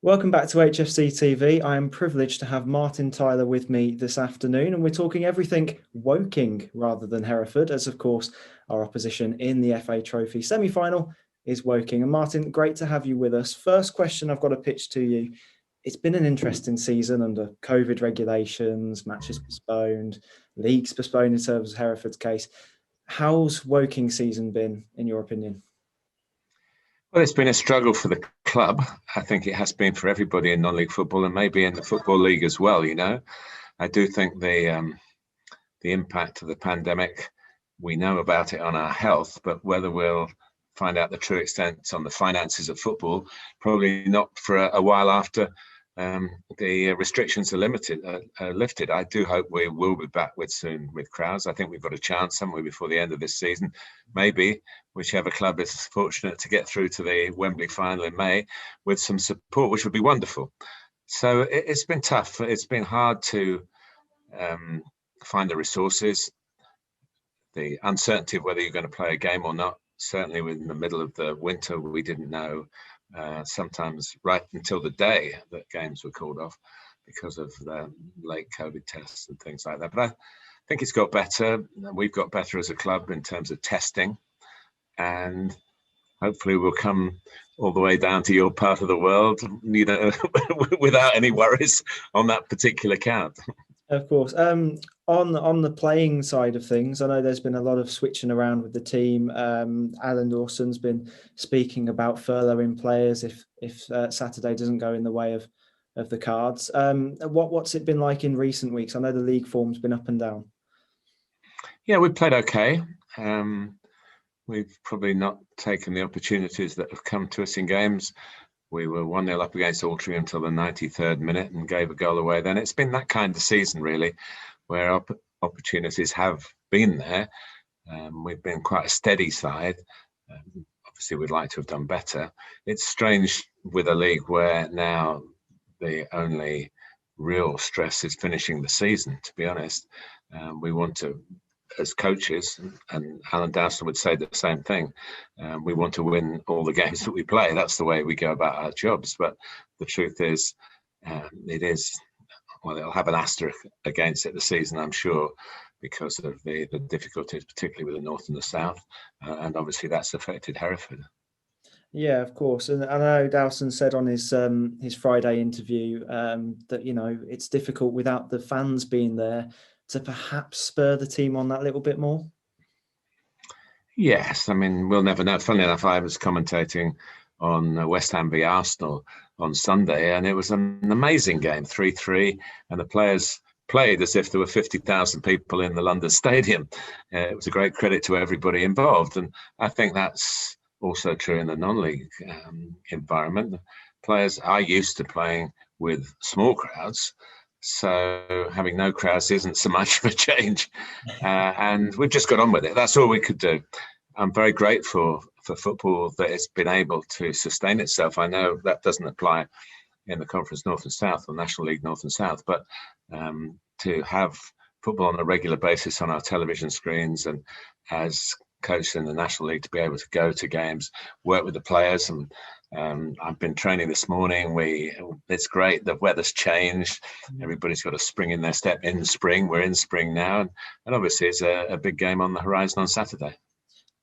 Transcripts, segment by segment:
Welcome back to HFCTV. I am privileged to have Martin Tyler with me this afternoon, and we're talking everything Woking rather than Hereford, as of course our opposition in the FA Trophy semi-final is Woking. And Martin, great to have you with us. First question I've got to pitch to you. It's been an interesting season under COVID regulations, matches postponed, leagues postponed in terms of Hereford's case. How's Woking season been, in your opinion? Well, it's been a struggle for the club. I think it has been for everybody in non-league football and maybe in the Football League as well, I do think the impact of the pandemic, we know about it on our health, but whether we'll find out the true extent on the finances of football, probably not for a while after the restrictions are lifted. I do hope we will be back soon with crowds. I think we've got a chance, haven't we, before the end of this season? Maybe whichever club is fortunate to get through to the Wembley final in May with some support, which would be wonderful. So it's been tough. It's been hard to find the resources, the uncertainty of whether you're going to play a game or not. Certainly in the middle of the winter, we didn't know. Sometimes right until the day that games were called off because of the late COVID tests and things like that. But I think it's got better. We've got better as a club in terms of testing, and hopefully we'll come all the way down to your part of the world, without any worries on that particular count. Of course. On the playing side of things, I know there's been a lot of switching around with the team. Alan Dawson's been speaking about furloughing players if Saturday doesn't go in the way of the cards. What's it been like in recent weeks? I know the league form's been up and down. Yeah, we played okay. We've probably not taken the opportunities that have come to us in games. We were 1-0 up against Altrincham until the 93rd minute and gave a goal away. Then it's been that kind of season, really, where opportunities have been there. We've been quite a steady side. Obviously, we'd like to have done better. It's strange with a league where now the only real stress is finishing the season, to be honest. We want to, as coaches, and Alan Dowson would say the same thing, we want to win all the games that we play. That's the way we go about our jobs. But the truth is, it'll have an asterisk against it, the season, I'm sure, because of the difficulties, particularly with the North and the South. And obviously that's affected Hereford. Yeah, of course. And I know Dowson said on his Friday interview that, it's difficult without the fans being there to perhaps spur the team on that little bit more. Yes, I mean, we'll never know. Funnily enough, I was commentating on West Ham v Arsenal on Sunday, and it was an amazing game, 3-3, and the players played as if there were 50,000 people in the London Stadium. It was a great credit to everybody involved, and I think that's also true in the non-league environment. The players are used to playing with small crowds, so having no crowds isn't so much of a change, and we've just got on with it. That's all we could do. I'm very grateful for football that it's been able to sustain itself. I know that doesn't apply in the Conference North and South or National League North and South, but to have football on a regular basis on our television screens, and as coach in the National League to be able to go to games, work with the players, and I've been training this morning. It's great. The weather's changed. Everybody's got a spring in their step in spring. We're in spring now, and obviously it's a big game on the horizon on Saturday.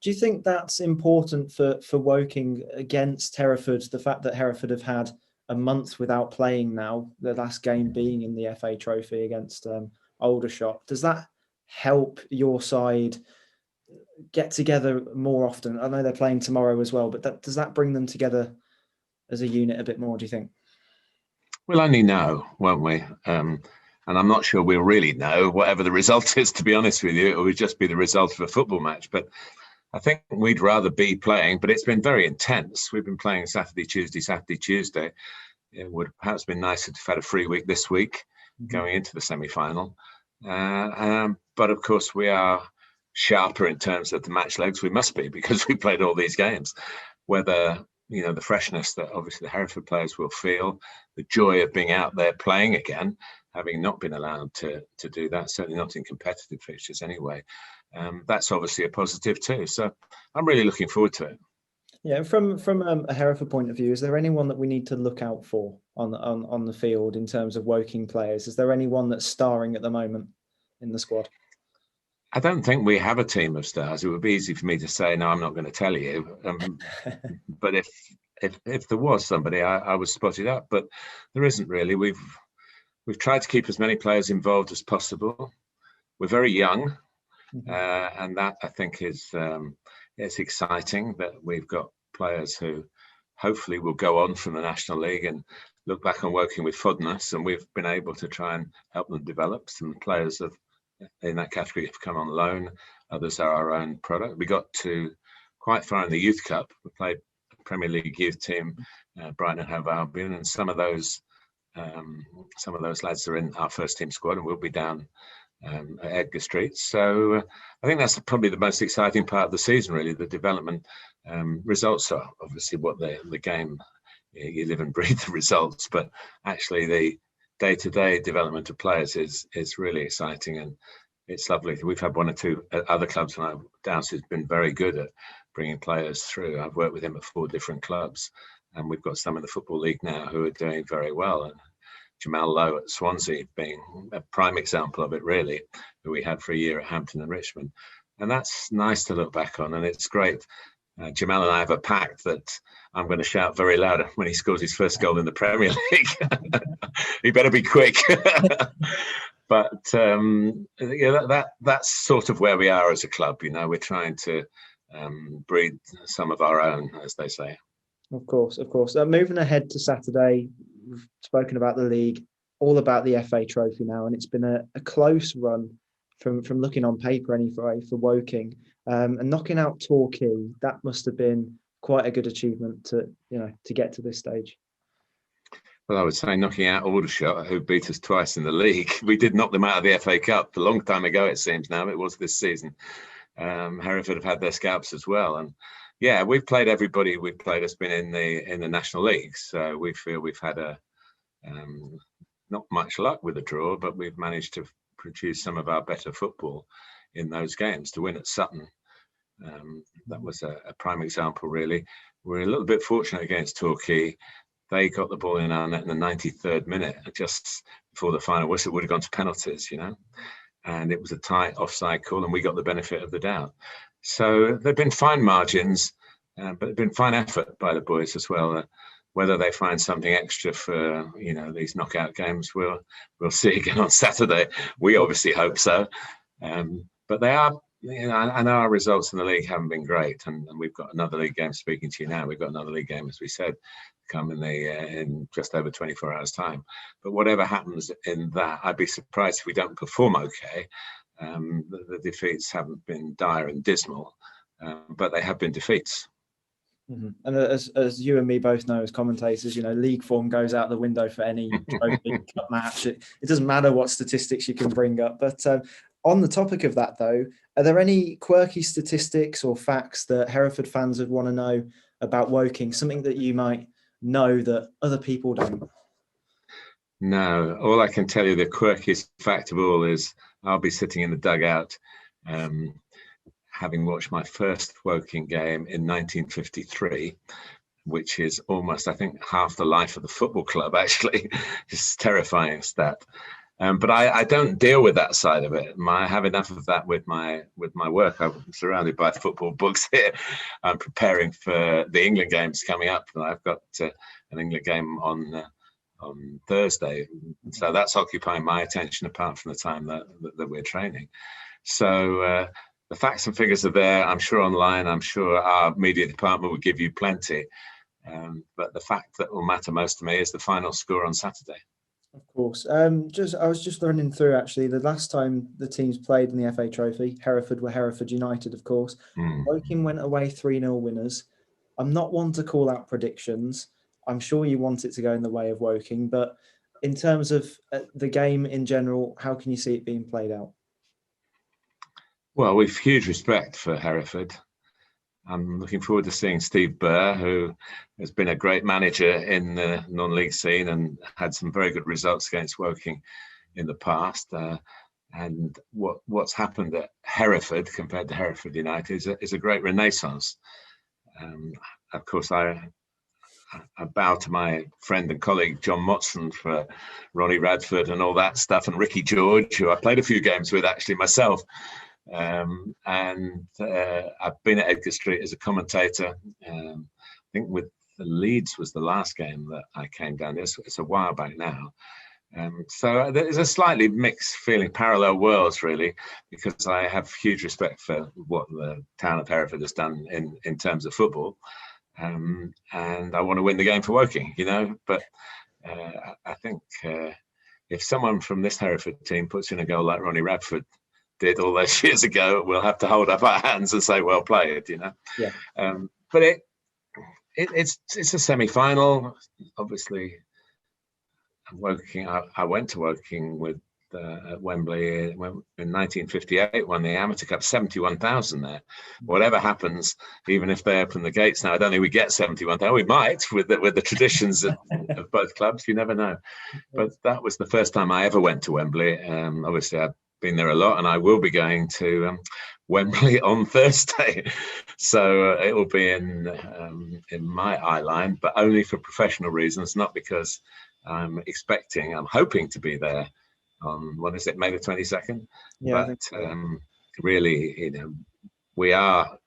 Do you think that's important for Woking against Hereford? The fact that Hereford have had a month without playing now, the last game being in the FA Trophy against Aldershot, does that help your side get together more often? I know they're playing tomorrow as well, but does that bring them together as a unit a bit more, do you think? We'll only know, won't we? And I'm not sure we'll really know whatever the result is, to be honest with you. It will just be the result of a football match. But I think we'd rather be playing, but it's been very intense. We've been playing Saturday, Tuesday. It would perhaps been nicer to have had a free week this week going into the semi-final. But of course, we are sharper in terms of the match legs. We must be, because we played all these games. Whether, the freshness that obviously the Hereford players will feel, the joy of being out there playing again, having not been allowed to do that, certainly not in competitive fixtures anyway. That's obviously a positive too. So I'm really looking forward to it. Yeah, from a Hereford point of view, is there anyone that we need to look out for on the field in terms of Woking players? Is there anyone that's starring at the moment in the squad? I don't think we have a team of stars. It would be easy for me to say, no, I'm not going to tell you. But if there was somebody, I would spot it up. But there isn't really. We've tried to keep as many players involved as possible. We're very young, and that I think is it's exciting that we've got players who hopefully will go on from the National League and look back on working with fondness. And we've been able to try and help them develop. Some players in that category have come on loan. Others are our own product. We got to quite far in the Youth Cup. We played a Premier League youth team, Brighton and Hove Albion, and some of those lads are in our first team squad, and we'll be down at Edgar Street. So I think that's probably the most exciting part of the season, really. The development results are obviously what the game, you live and breathe the results, but actually the day-to-day development of players is really exciting, and it's lovely. We've had one or two other clubs, and Downs has been very good at bringing players through. I've worked with him at 4 different clubs, and we've got some in the Football League now who are doing very well. And Jamal Lowe at Swansea being a prime example of it, really, who we had for a year at Hampton and Richmond. And that's nice to look back on, and it's great. Jamal and I have a pact that I'm going to shout very loud when he scores his first goal in the Premier League. He better be quick. But that's sort of where we are as a club. We're trying to breed some of our own, as they say. Of course. Moving ahead to Saturday, we've spoken about the league, all about the FA Trophy now, and it's been a close run from looking on paper anyway for Woking. And knocking out Torquay, that must have been quite a good achievement to get to this stage. Well, I would say knocking out Aldershot, who beat us twice in the league. We did knock them out of the FA Cup a long time ago, it seems now. It was this season. Hereford have had their scalps as well. And yeah, we've played everybody we've played has been in the National League. So we feel we've had not much luck with the draw, but we've managed to produce some of our better football in those games. To win at Sutton, that was a prime example, really. We're a little bit fortunate against Torquay. They got the ball in our net in the 93rd minute, just before the final whistle. Would have gone to penalties, and it was a tight offside call, and we got the benefit of the doubt. So there've been fine margins, but there's been fine effort by the boys as well. Whether they find something extra for these knockout games, we'll see again on Saturday. We obviously hope so, but they are. I know our results in the league haven't been great, and we've got another league game. Speaking to you now, we've got another league game, as we said, come in just over 24 hours' time. But whatever happens in that, I'd be surprised if we don't perform okay. The defeats haven't been dire and dismal, but they have been defeats. Mm-hmm. And as you and me both know as commentators, league form goes out the window for any trophy cup match. It doesn't matter what statistics you can bring up. But on the topic of that, though, are there any quirky statistics or facts that Hereford fans would want to know about Woking? Something that you might know that other people don't? No. All I can tell you, the quirkiest fact of all, is I'll be sitting in the dugout having watched my first Woking game in 1953, which is almost, I think, half the life of the football club, actually. It's a terrifying stat. But I don't deal with that side of it. I have enough of that with my work. I'm surrounded by football books here. I'm preparing for the England games coming up. I've got an England game on Thursday, so that's occupying my attention apart from the time that we're training. So the facts and figures are there. I'm sure online. I'm sure our media department will give you plenty. But the fact that will matter most to me is the final score on Saturday. Of course. I was just running through, actually, the last time the teams played in the FA Trophy, Hereford were Hereford United, of course. Woking went away 3-0 winners. I'm not one to call out predictions. I'm sure you want it to go in the way of Woking, but in terms of the game in general, how can you see it being played out? Well, we've huge respect for Hereford. I'm looking forward to seeing Steve Burr, who has been a great manager in the non-league scene and had some very good results against Woking in the past. And what's happened at Hereford compared to Hereford United is a great renaissance. of course, I bow to my friend and colleague John Motson for Ronnie Radford and all that stuff, and Ricky George, who I played a few games with actually myself. And I've been at Edgar Street as a commentator. I think with the Leeds was the last game that I came down. It's a while back now. So there's a slightly mixed feeling, parallel worlds really, because I have huge respect for what the town of Hereford has done in terms of football. And I want to win the game for Woking, you know, but I think if someone from this Hereford team puts in a goal like Ronnie Radford did all those years ago, we'll have to hold up our hands and say, well played, you know. Yeah. But it's a semi-final. Obviously, Woking, I went to Woking with at Wembley in 1958, won the Amateur Cup, 71,000 there. Whatever happens, even if they open the gates now, I don't think we get 71,000. We might with the traditions of both clubs. You never know. But that was the first time I ever went to Wembley. Obviously, I've been there a lot, and I will be going to Wembley on Thursday. So it will be in my eye line, but only for professional reasons, not because I'm hoping to be there on, what is it, May the 22nd? Yeah, but really, you know, we are,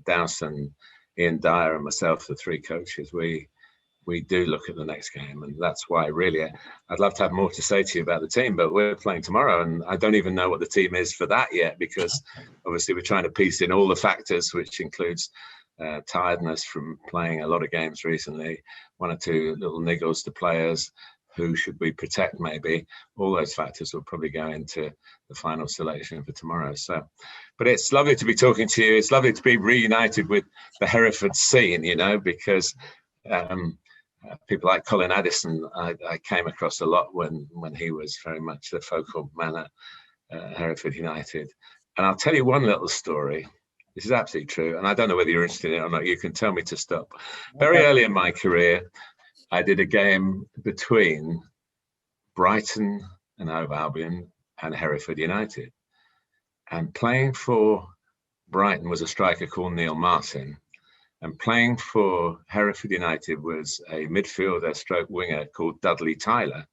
Dowson, Ian Dyer and myself, the three coaches, we do look at the next game, and that's why really I'd love to have more to say to you about the team, but we're playing tomorrow and I don't even know what the team is for that yet, because obviously we're trying to piece in all the factors, which includes tiredness from playing a lot of games recently, one or two little niggles to players, who should we protect maybe. All those factors will probably go into the final selection for tomorrow. So, but it's lovely to be talking to you. It's lovely to be reunited with the Hereford scene, you know, because people like Colin Addison, I came across a lot when he was very much the focal man at Hereford United. And I'll tell you one little story. This is absolutely true. And I don't know whether you're interested in it or not. You can tell me to stop. Very early in my career, I did a game between Brighton and Hove Albion and Hereford United. And playing for Brighton was a striker called Neil Martin. And playing for Hereford United was a midfielder stroke winger called Dudley Tyler.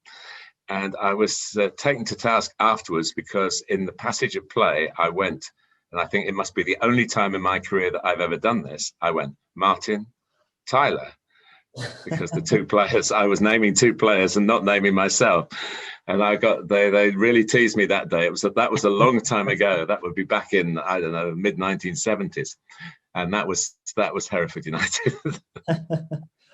And I was taken to task afterwards because in the passage of play, I went, and I think it must be the only time in my career that I've ever done this, I went, Martin, Tyler. Because the two players, I was naming two players and not naming myself, and they really teased me that day. That was a long time ago. That would be back in, I don't know, mid 1970s, and that was Hereford United.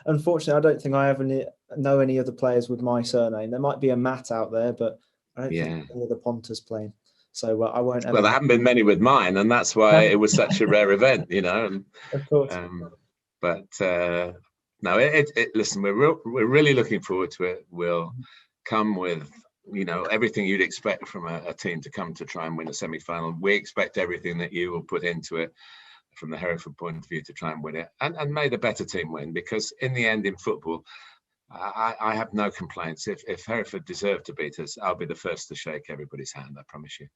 Unfortunately, I don't think I ever know any other players with my surname. There might be a Matt out there, but I don't think any of the Ponters playing. So I won't. Well, there haven't been many with mine, and that's why it was such a rare event, you know. Of course. No, listen, we're really looking forward to it. We'll come with, you know, everything you'd expect from a team to come to try and win a semi-final. We expect everything that you will put into it from the Hereford point of view to try and win it. And may the better team win, because in the end, in football, I have no complaints. If Hereford deserve to beat us, I'll be the first to shake everybody's hand, I promise you.